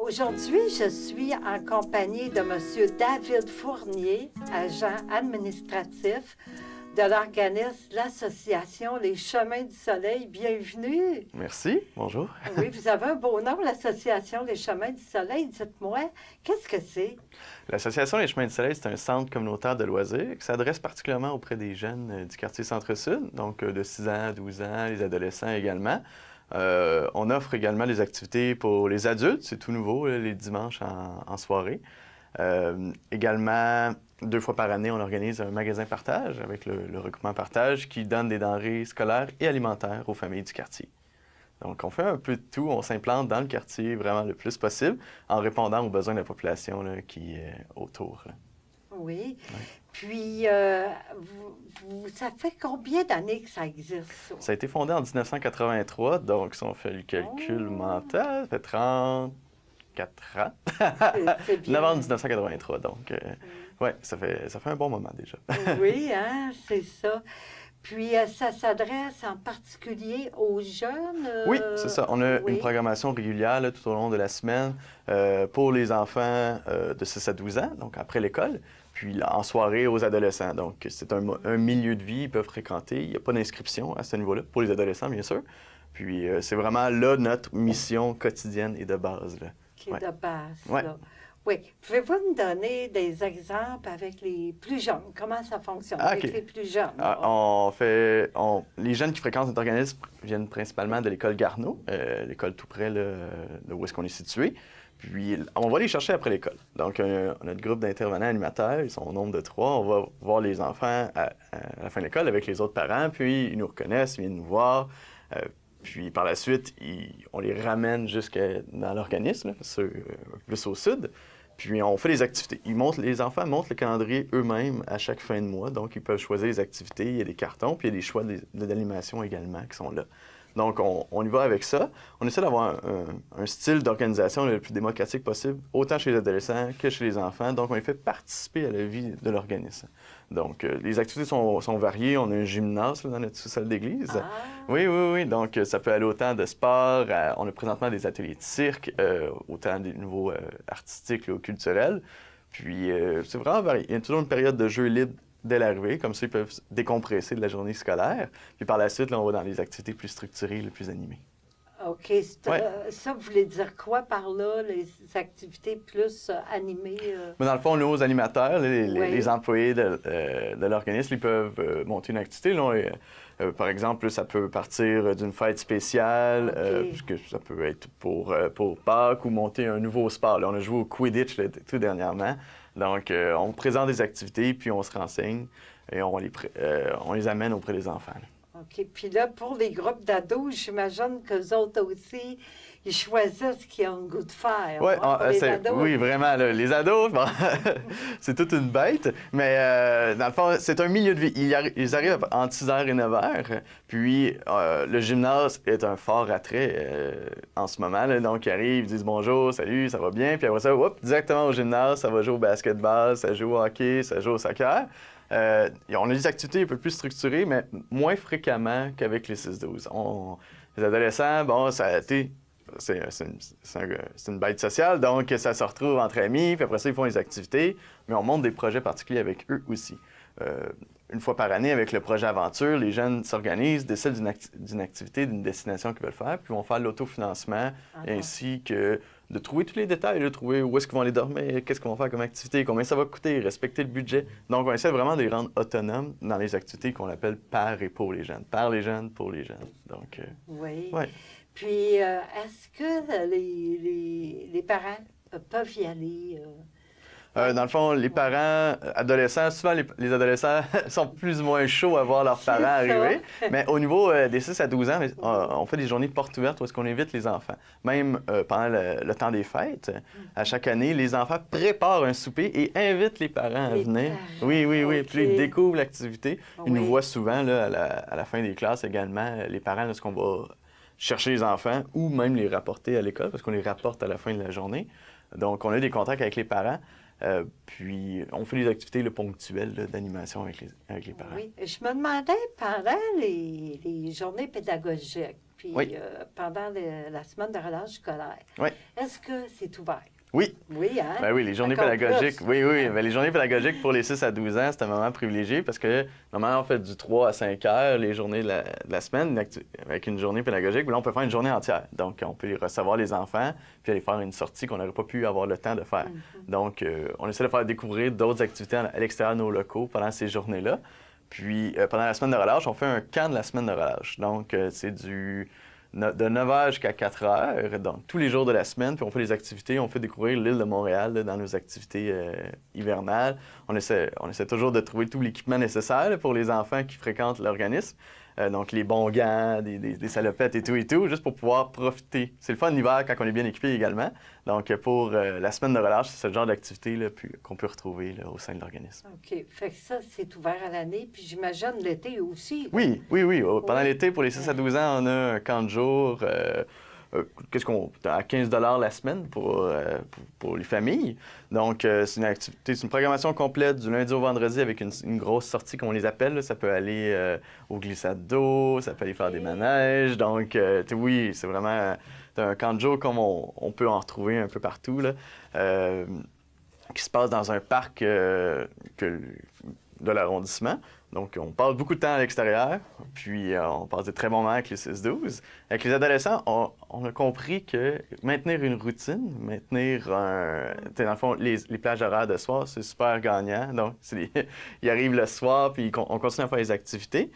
Aujourd'hui, je suis en compagnie de M. David Fournier, agent administratif de l'organisme l'Association Les Chemins du Soleil. Bienvenue. Merci, bonjour. Oui, vous avez un beau nom, l'Association Les Chemins du Soleil. Dites-moi, qu'est-ce que c'est? L'Association Les Chemins du Soleil, c'est un centre communautaire de loisirs qui s'adresse particulièrement auprès des jeunes du quartier Centre-Sud, donc de 6 ans à 12 ans, les adolescents également. On offre également des activités pour les adultes, c'est tout nouveau, là, les dimanches en soirée. Également, 2 fois par année, on organise un magasin partage avec le regroupement partage qui donne des denrées scolaires et alimentaires aux familles du quartier. Donc, on fait un peu de tout, on s'implante dans le quartier vraiment le plus possible en répondant aux besoins de la population là, qui est autour. Là. Oui. Ouais. Puis, ça fait combien d'années que ça existe? Ça a été fondé en 1983, donc si on fait le calcul mental, ça fait 34 ans. C'est bien. Novembre 1983, donc ouais, ça fait un bon moment déjà. Oui, hein, c'est ça. Puis, ça s'adresse en particulier aux jeunes? Oui, c'est ça. On a une programmation régulière là, tout au long de la semaine pour les enfants de 6 à 12 ans, donc après l'école, puis là, en soirée aux adolescents. Donc, c'est un milieu de vie, ils peuvent fréquenter. Il n'y a pas d'inscription à ce niveau-là, pour les adolescents, bien sûr. Puis, c'est vraiment là notre mission quotidienne et de base. Là. Qui est de base, ouais. là. Oui. Pouvez-vous me donner des exemples avec les plus jeunes? Comment ça fonctionne avec les plus jeunes? Les jeunes qui fréquentent notre organisme viennent principalement de l'école Garneau, l'école tout près là, de où est-ce qu'on est situé. Puis, on va les chercher après l'école. Donc, notre groupe d'intervenants animateurs, ils sont au nombre de 3. On va voir les enfants à la fin de l'école avec les autres parents, puis ils nous reconnaissent, ils viennent nous voir. Puis, par la suite, on les ramène jusqu'à dans l'organisme, plus au sud. Puis, on fait des activités. Les enfants montrent le calendrier eux-mêmes à chaque fin de mois. Donc, ils peuvent choisir les activités. Il y a des cartons, puis il y a des choix d'animation également qui sont là. Donc, on y va avec ça. On essaie d'avoir un style d'organisation le plus démocratique possible, autant chez les adolescents que chez les enfants. Donc, on les fait participer à la vie de l'organisme. Donc, les activités sont variées. On a un gymnase là, dans notre sous-sol d'église. Ah. Oui. Donc, ça peut aller autant de sport. On a présentement des ateliers de cirque, autant des niveaux artistiques ou culturels. Puis, c'est vraiment varié. Il y a toujours une période de jeu libre dès l'arrivée, comme ça, ils peuvent décompresser de la journée scolaire. Puis par la suite, là, on va dans les activités plus structurées, les plus animées. OK. Ça, vous voulez dire quoi par là, les activités plus animées? Mais dans le fond, nos animateurs, les employés de l'organisme, ils peuvent monter une activité. Là, par exemple, ça peut partir d'une fête spéciale, puisque ça peut être pour Pâques ou monter un nouveau sport. Là, on a joué au Quidditch tout dernièrement. Donc, on présente des activités, puis on se renseigne et on les amène auprès des enfants. Là. OK. Puis là, pour les groupes d'ados, j'imagine qu'eux autres aussi, ils choisissent ce qu'ils ont le goût de faire. Ouais, oui, vraiment. Là, les ados, bon, c'est toute une bête. Mais dans le fond, c'est un milieu de vie. Ils arrivent entre 6h et 9h. Puis le gymnase est un fort attrait en ce moment. Là. Donc, ils arrivent, ils disent bonjour, salut, ça va bien. Puis après ça, directement au gymnase, ça va jouer au basketball, ça joue au hockey, ça joue au soccer. On a des activités un peu plus structurées, mais moins fréquemment qu'avec les 6-12. Les adolescents, bon, ça a été... C'est une bête sociale, donc ça se retrouve entre amis, puis après ça, ils font les activités, mais on monte des projets particuliers avec eux aussi. Une fois par année, avec le projet Aventure, les jeunes s'organisent, décident d'une activité, d'une destination qu'ils veulent faire, puis vont faire l'autofinancement, ainsi que de trouver tous les détails, de trouver où est-ce qu'ils vont aller dormir, qu'est-ce qu'ils vont faire comme activité, combien ça va coûter, respecter le budget. Donc, on essaie vraiment de les rendre autonomes dans les activités qu'on appelle par et pour les jeunes. Par les jeunes, pour les jeunes. Donc, oui. Ouais. Puis, est-ce que les parents peuvent y aller? Dans le fond, les parents adolescents, souvent les adolescents sont plus ou moins chauds à voir leurs parents arriver. Mais au niveau des 6 à 12 ans, on fait des journées de portes ouvertes où est-ce qu'on invite les enfants. Même pendant le temps des fêtes, à chaque année, les enfants préparent un souper et invitent les parents à venir. Oui. Okay. Puis ils découvrent l'activité. Ils nous voient souvent là, à la fin des classes également, les parents, lorsqu'on va chercher les enfants ou même les rapporter à l'école, parce qu'on les rapporte à la fin de la journée. Donc, on a des contacts avec les parents. Puis, on fait des activités là, ponctuelles d'animation avec les parents. Oui, je me demandais pendant les journées pédagogiques, puis Oui. Pendant la semaine de relâche scolaire, Oui. est-ce que c'est ouvert? Oui. Oui, hein? Ben oui, les journées Encore pédagogiques. plus. Oui, oui. Ben, les journées pédagogiques pour les 6 à 12 ans, c'est un moment privilégié parce que normalement, on fait du 3 à 5 heures les journées de la semaine avec une journée pédagogique. Mais là, on peut faire une journée entière. Donc, on peut recevoir les enfants puis aller faire une sortie qu'on n'aurait pas pu avoir le temps de faire. Donc, on essaie de faire découvrir d'autres activités à l'extérieur de nos locaux pendant ces journées-là. Puis, pendant la semaine de relâche, on fait un camp de la semaine de relâche. Donc, c'est de 9 h jusqu'à 4 h, donc tous les jours de la semaine, puis on fait des activités, on fait découvrir l'île de Montréal là, dans nos activités hivernales. On essaie toujours de trouver tout l'équipement nécessaire là, pour les enfants qui fréquentent l'organisme. Donc les bons gants, des salopettes et tout, juste pour pouvoir profiter. C'est le fun l'hiver quand on est bien équipé également. Donc pour la semaine de relâche, c'est ce genre d'activité là, qu'on peut retrouver là, au sein de l'organisme. OK. Fait que ça, c'est ouvert à l'année, puis j'imagine l'été aussi. Oui. Pendant l'été, pour les 6 à 12 ans, on a un camp de jour. À 15 $ la semaine pour les familles. Donc, c'est une activité, c'est une programmation complète du lundi au vendredi avec une grosse sortie, comme on les appelle. Là. Ça peut aller aux glissades d'eau, ça peut aller faire des manèges. Donc, oui, c'est vraiment un camp de jour comme on peut en retrouver un peu partout, là, qui se passe dans un parc de l'arrondissement. Donc, on passe beaucoup de temps à l'extérieur, puis on passe de très bons moments avec les 6-12. Avec les adolescents, on a compris que maintenir une routine, dans le fond, les plages horaires de soir, c'est super gagnant. Donc, ils arrivent le soir, puis on continue à faire les activités.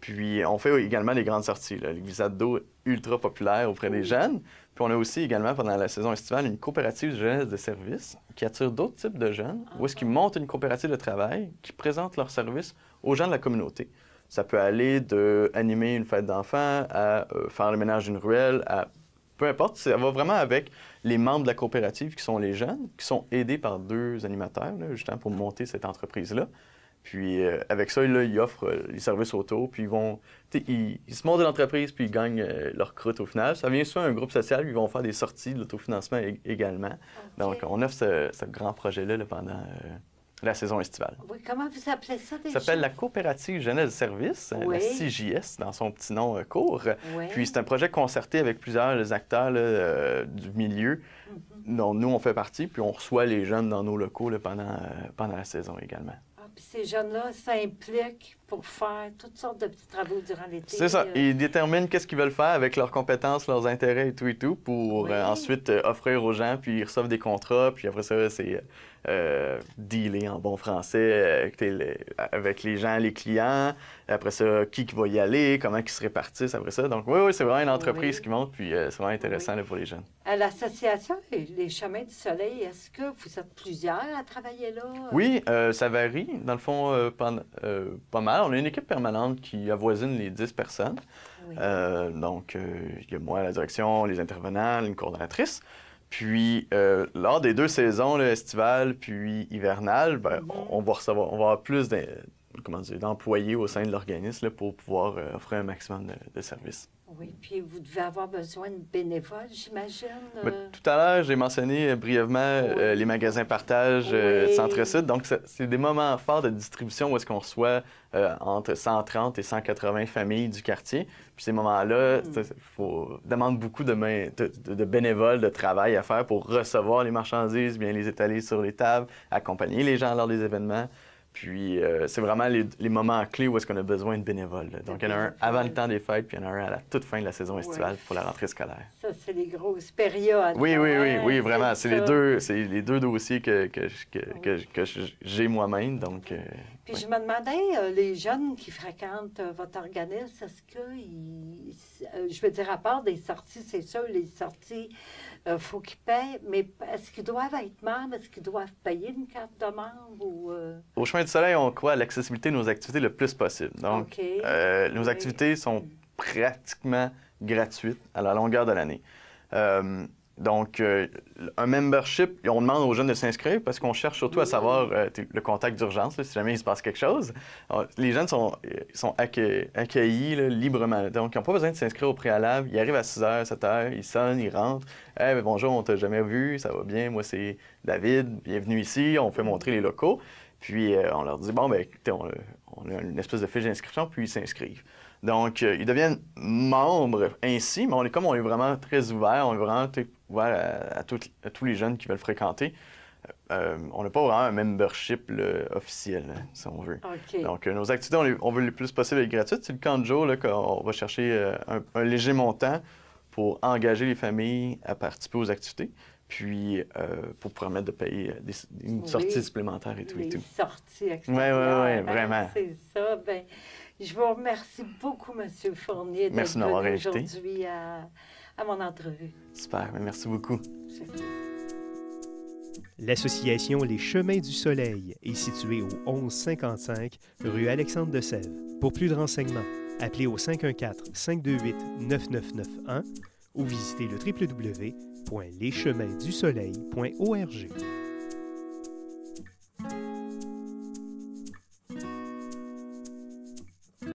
Puis, on fait également des grandes sorties. Là. Les glissades d'eau ultra populaires auprès des jeunes. Puis, on a aussi également, pendant la saison estivale, une coopérative de jeunesse de service qui attire d'autres types de jeunes, où est-ce qu'ils montent une coopérative de travail qui présente leurs services aux gens de la communauté. Ça peut aller d'animer une fête d'enfants à faire le ménage d'une ruelle, peu importe. Ça va vraiment avec les membres de la coopérative qui sont les jeunes, qui sont aidés par 2 animateurs, là, justement, pour monter cette entreprise-là. Puis avec ça, là, ils offrent les services auto, puis ils se montent de l'entreprise, puis ils gagnent leur croûte au final. Ça vient souvent un groupe social, puis ils vont faire des sorties de l'autofinancement également. Okay. Donc, on offre ce grand projet-là là, pendant la saison estivale. Oui, comment vous appelez ça déjà? Ça s'appelle la Coopérative Jeunesse de Service, la CJS, dans son petit nom court. Oui. Puis c'est un projet concerté avec plusieurs acteurs là, du milieu dont nous, on fait partie, puis on reçoit les jeunes dans nos locaux là, pendant la saison également. Puis ces jeunes-là s'impliquent pour faire toutes sortes de petits travaux durant l'été. C'est ça. Ils déterminent qu'est-ce qu'ils veulent faire avec leurs compétences, leurs intérêts et tout, pour ensuite offrir aux gens, puis ils reçoivent des contrats, puis après ça, c'est dealer en bon français avec les gens, les clients. Après ça, qui va y aller, comment ils se répartissent après ça. Donc oui, c'est vraiment une entreprise qui monte, puis c'est vraiment intéressant là, pour les jeunes. À l'association Les Chemins du Soleil, est-ce que vous êtes plusieurs à travailler là? Oui, ça varie. Dans le fond, pas mal. On a une équipe permanente qui avoisine les 10 personnes. Oui. Donc, il y a moi à la direction, les intervenants, une coordonnatrice. Puis, lors des 2 saisons, là, estivale puis hivernale, on va avoir plus d'employés au sein de l'organisme pour pouvoir offrir un maximum de services. Oui, puis vous devez avoir besoin de bénévoles, j'imagine. Tout à l'heure, j'ai mentionné brièvement les magasins partage Centre-Sud. Donc, c'est des moments forts de distribution où est-ce qu'on reçoit entre 130 et 180 familles du quartier. Puis ces moments-là, demande beaucoup de bénévoles, de travail à faire pour recevoir les marchandises, bien les étaler sur les tables, accompagner les gens lors des événements. Puis, c'est vraiment les moments clés où est-ce qu'on a besoin de bénévoles. Là. Donc, il y en a un avant le temps des fêtes, puis il y en a un à la toute fin de la saison estivale pour la rentrée scolaire. Ça, c'est les grosses périodes. Oui, vraiment. C'est les deux dossiers que j'ai moi-même. Donc, puis je me demandais, les jeunes qui fréquentent votre organisme, est-ce que, je veux dire, à part des sorties, c'est sûr, les sorties, faut qu'ils payent, mais est-ce qu'ils doivent être membres? Est-ce qu'ils doivent payer une carte de membre? Ou, Au Chemin du Soleil, on croit à l'accessibilité de nos activités le plus possible. Donc, nos activités sont pratiquement gratuites à la longueur de l'année. Donc, un membership, on demande aux jeunes de s'inscrire parce qu'on cherche surtout à savoir le contact d'urgence, là, si jamais il se passe quelque chose. Alors, les jeunes sont accueillis là, librement. Donc, ils n'ont pas besoin de s'inscrire au préalable. Ils arrivent à 6 h, 7 h, ils sonnent, ils rentrent. Hey, ben, bonjour, on t'a jamais vu, ça va bien, moi c'est David, bienvenue ici, on fait montrer les locaux. Puis, on leur dit, bon, ben écoutez, on a une espèce de fiche d'inscription, puis ils s'inscrivent. Donc, ils deviennent membres ainsi, mais comme on est vraiment très ouvert, on est vraiment ouvert à tous les jeunes qui veulent fréquenter. On n'a pas vraiment un membership là, officiel, là, si on veut. OK. Donc, nos activités, on veut le plus possible être gratuites. C'est le camp de jour là, qu'on va chercher un léger montant pour engager les familles à participer aux activités, puis pour permettre de payer une sortie supplémentaire et tout. Les sorties extérieures. Oui, vraiment. C'est ça. Ben, je vous remercie beaucoup, M. Fournier, d'être venu aujourd'hui à mon entrevue. Super, merci beaucoup. L'association Les Chemins du Soleil est située au 1155 rue Alexandre de Sèvres. Pour plus de renseignements, appelez au 514-528-9991 ou visitez le www.lescheminsdusoleil.org.